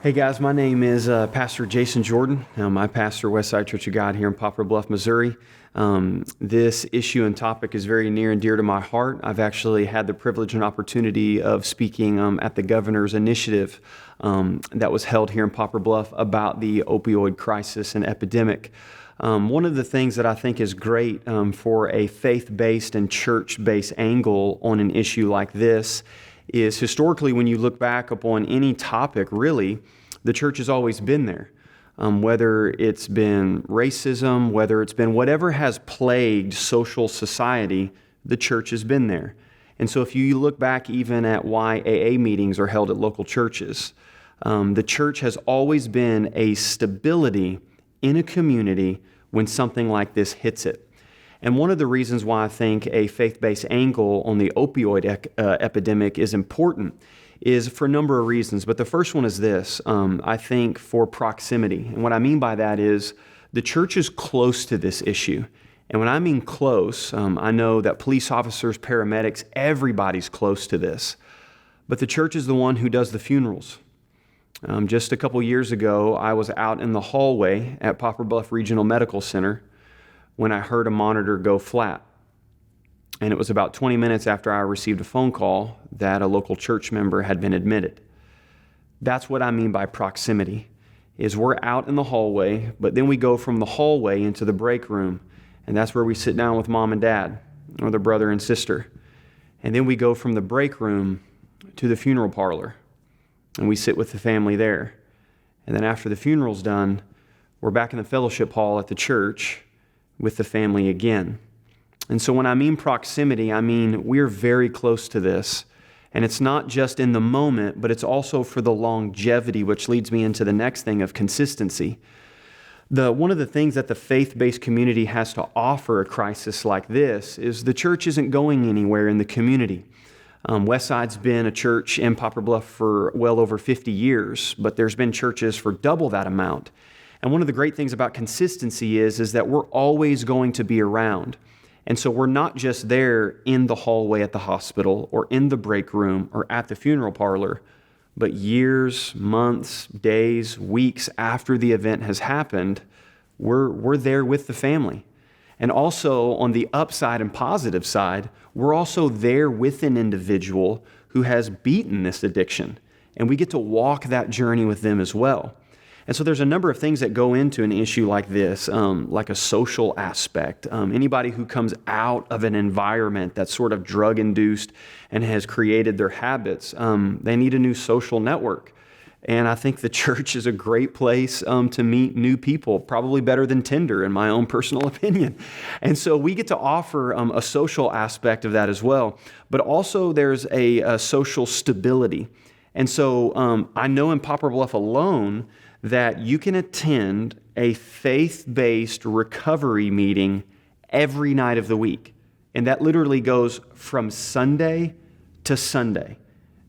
Hey guys, my name is Pastor Jason Jordan. I pastor Westside Church of God here in Poplar Bluff, Missouri. This issue and topic is very near and dear to my heart. I've actually had the privilege and opportunity of speaking at the governor's initiative that was held here in Poplar Bluff about the opioid crisis and epidemic. One of the things that I think is great for a faith-based and church-based angle on an issue like this is historically when you look back upon any topic, really, the church has always been there. Whether it's been racism, whether it's been whatever has plagued social society, the church has been there. And so if you look back even at why AA meetings are held at local churches, the church has always been a stability in a community when something like this hits it. And one of the reasons why I think a faith-based angle on the opioid epidemic is important is for a number of reasons. But the first one is this, I think for proximity. And what I mean by that is the church is close to this issue. And when I mean close, I know that police officers, paramedics, everybody's close to this. But the church is the one who does the funerals. Just a couple years ago, I was out in the hallway at Poplar Bluff Regional Medical Center when I heard a monitor go flat. And it was about 20 minutes after I received a phone call that a local church member had been admitted. That's what I mean by proximity, is we're out in the hallway, but then we go from the hallway into the break room, and that's where we sit down with mom and dad, or the brother and sister. And then we go from the break room to the funeral parlor, and we sit with the family there. And then after the funeral's done, we're back in the fellowship hall at the church with the family again. And so when I mean proximity, I mean we're very close to this. And it's not just in the moment, but it's also for the longevity, which leads me into the next thing of consistency. One of the things that the faith-based community has to offer a crisis like this is the church isn't going anywhere in the community. Westside's been a church in Poplar Bluff for well over 50 years, but there's been churches for double that amount. And one of the great things about consistency is that we're always going to be around. And so we're not just there in the hallway at the hospital or in the break room or at the funeral parlor, but years, months, days, weeks after the event has happened, we're there with the family. And also on the upside and positive side, we're also there with an individual who has beaten this addiction. And we get to walk that journey with them as well. And so there's a number of things that go into an issue like this, like a social aspect. Anybody who comes out of an environment that's sort of drug-induced and has created their habits, they need a new social network. And I think the church is a great place to meet new people, probably better than Tinder, in my own personal opinion. And so we get to offer a social aspect of that as well. But also there's a social stability. And so I know in Poplar Bluff alone that you can attend a faith-based recovery meeting every night of the week. And that literally goes from Sunday to Sunday.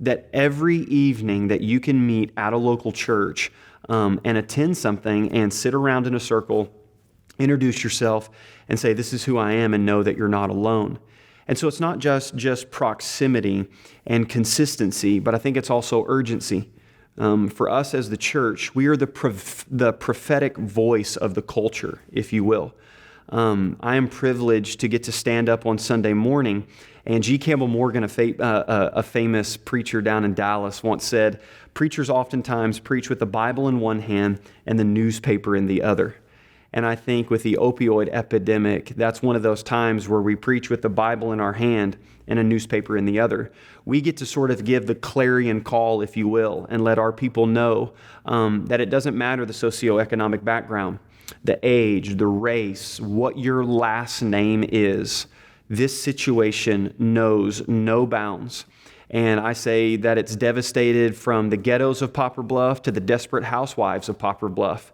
That every evening that you can meet at a local church and attend something and sit around in a circle, introduce yourself and say, this is who I am, and know that you're not alone. And so it's not just proximity and consistency, but I think it's also urgency. For us as the church, we are the prophetic voice of the culture, if you will. I am privileged to get to stand up on Sunday morning, and G. Campbell Morgan, a famous preacher down in Dallas, once said, preachers oftentimes preach with the Bible in one hand and the newspaper in the other. And I think with the opioid epidemic, that's one of those times where we preach with the Bible in our hand and a newspaper in the other. We get to sort of give the clarion call, if you will, and let our people know that it doesn't matter the socioeconomic background, the age, the race, what your last name is. This situation knows no bounds. And I say that it's devastated from the ghettos of Poplar Bluff to the desperate housewives of Poplar Bluff.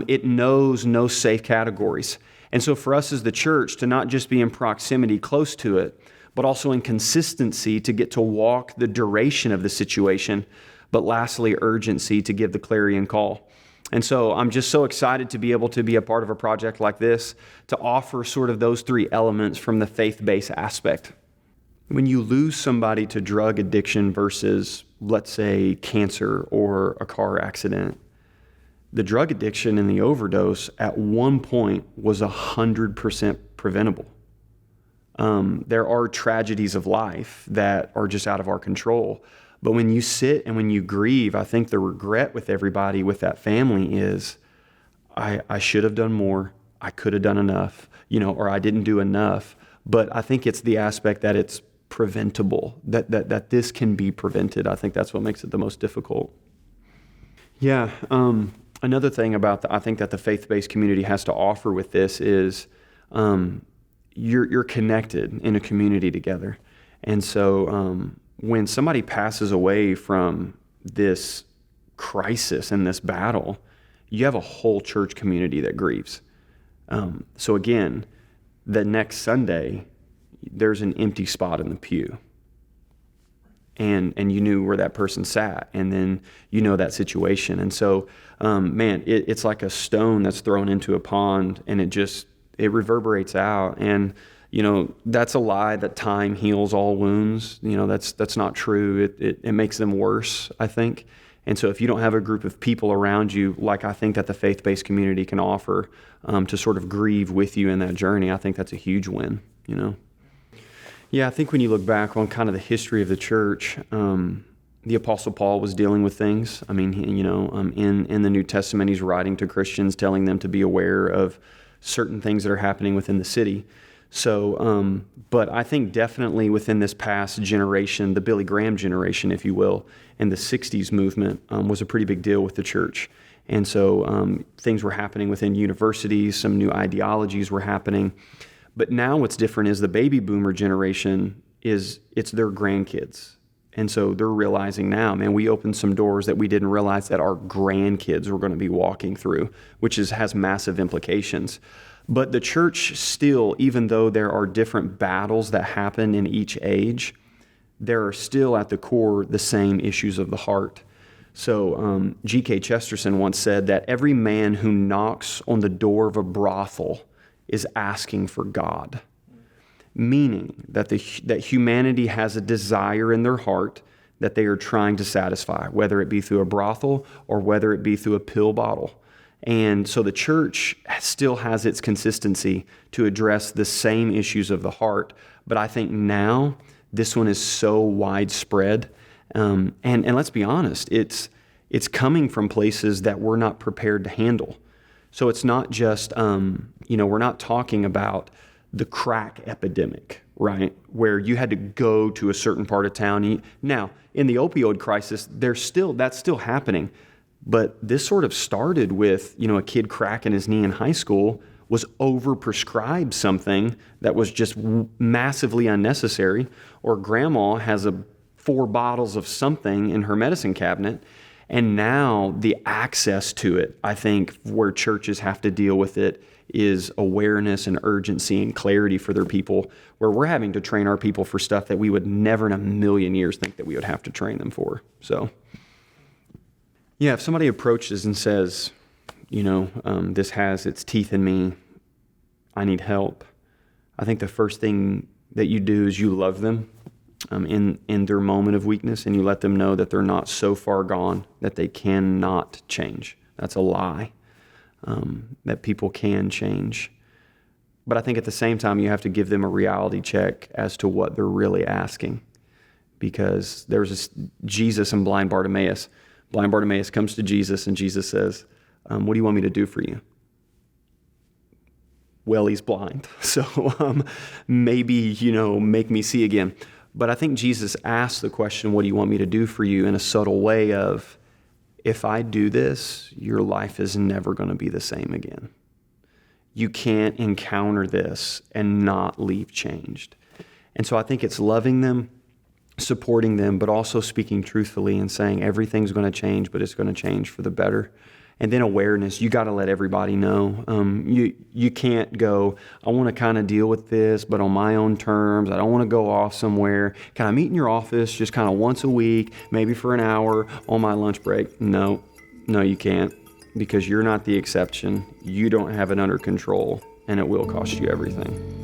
It knows no safe categories. And so for us as the church to not just be in proximity close to it, but also in consistency to get to walk the duration of the situation, but lastly, urgency to give the clarion call. And so I'm just so excited to be able to be a part of a project like this, to offer sort of those three elements from the faith-based aspect. when you lose somebody to drug addiction versus, let's say, cancer or a car accident, the drug addiction and the overdose at one point was 100% preventable. There are tragedies of life that are just out of our control. But when you sit and when you grieve, I think the regret with everybody, with that family is, I should have done more. I could have done enough, or I didn't do enough. But I think it's the aspect that it's preventable, that this can be prevented. I think that's what makes it the most difficult. Yeah. Another thing I think that the faith-based community has to offer with this is you're connected in a community together. And so when somebody passes away from this crisis and this battle, you have a whole church community that grieves. So again, the next Sunday, there's an empty spot in the pew. And you knew where that person sat, and then that situation. And so, it's like a stone that's thrown into a pond, and it reverberates out. And, that's a lie that time heals all wounds. That's not true. It makes them worse, I think. And so if you don't have a group of people around you, like I think that the faith-based community can offer, to sort of grieve with you in that journey, I think that's a huge win, Yeah, I think when you look back on kind of the history of the church, the Apostle Paul was dealing with things. I mean, in the New Testament, he's writing to Christians, telling them to be aware of certain things that are happening within the city. So, but I think definitely within this past generation, the Billy Graham generation, if you will, and the 60s movement was a pretty big deal with the church. And so things were happening within universities, some new ideologies were happening. But now what's different is the baby boomer generation it's their grandkids. And so they're realizing now, man, we opened some doors that we didn't realize that our grandkids were going to be walking through, which has massive implications. But the church still, even though there are different battles that happen in each age, there are still at the core the same issues of the heart. So G.K. Chesterton once said that every man who knocks on the door of a brothel is asking for God, meaning that that humanity has a desire in their heart that they are trying to satisfy, whether it be through a brothel or whether it be through a pill bottle. And so the church still has its consistency to address the same issues of the heart. But I think now this one is so widespread. And let's be honest, it's coming from places that we're not prepared to handle. So it's not just, we're not talking about the crack epidemic, right? Where you had to go to a certain part of town. Now, in the opioid crisis, that's still happening. But this sort of started with, a kid cracking his knee in high school, was overprescribed something that was just massively unnecessary, or grandma has 4 bottles of something in her medicine cabinet. And now the access to it, I think where churches have to deal with it is awareness and urgency and clarity for their people, where we're having to train our people for stuff that we would never in a million years think that we would have to train them for. So, yeah, if somebody approaches and says, this has its teeth in me, I need help, I think the first thing that you do is you love them in their moment of weakness, and you let them know that they're not so far gone that they cannot change. That's a lie, that people can change. But I think at the same time, you have to give them a reality check as to what they're really asking. Because there's this Jesus and blind Bartimaeus. Blind Bartimaeus comes to Jesus, and Jesus says, what do you want me to do for you? Well, he's blind. So maybe, make me see again. But I think Jesus asked the question, what do you want me to do for you, in a subtle way of, if I do this, your life is never going to be the same again. You can't encounter this and not leave changed. And so I think it's loving them, supporting them, but also speaking truthfully and saying everything's going to change, but it's going to change for the better. And then awareness, you got to let everybody know. You can't go, I want to kind of deal with this, but on my own terms. I don't want to go off somewhere. Can I meet in your office just kind of once a week, maybe for an hour on my lunch break? No, you can't, because you're not the exception. You don't have it under control, and it will cost you everything.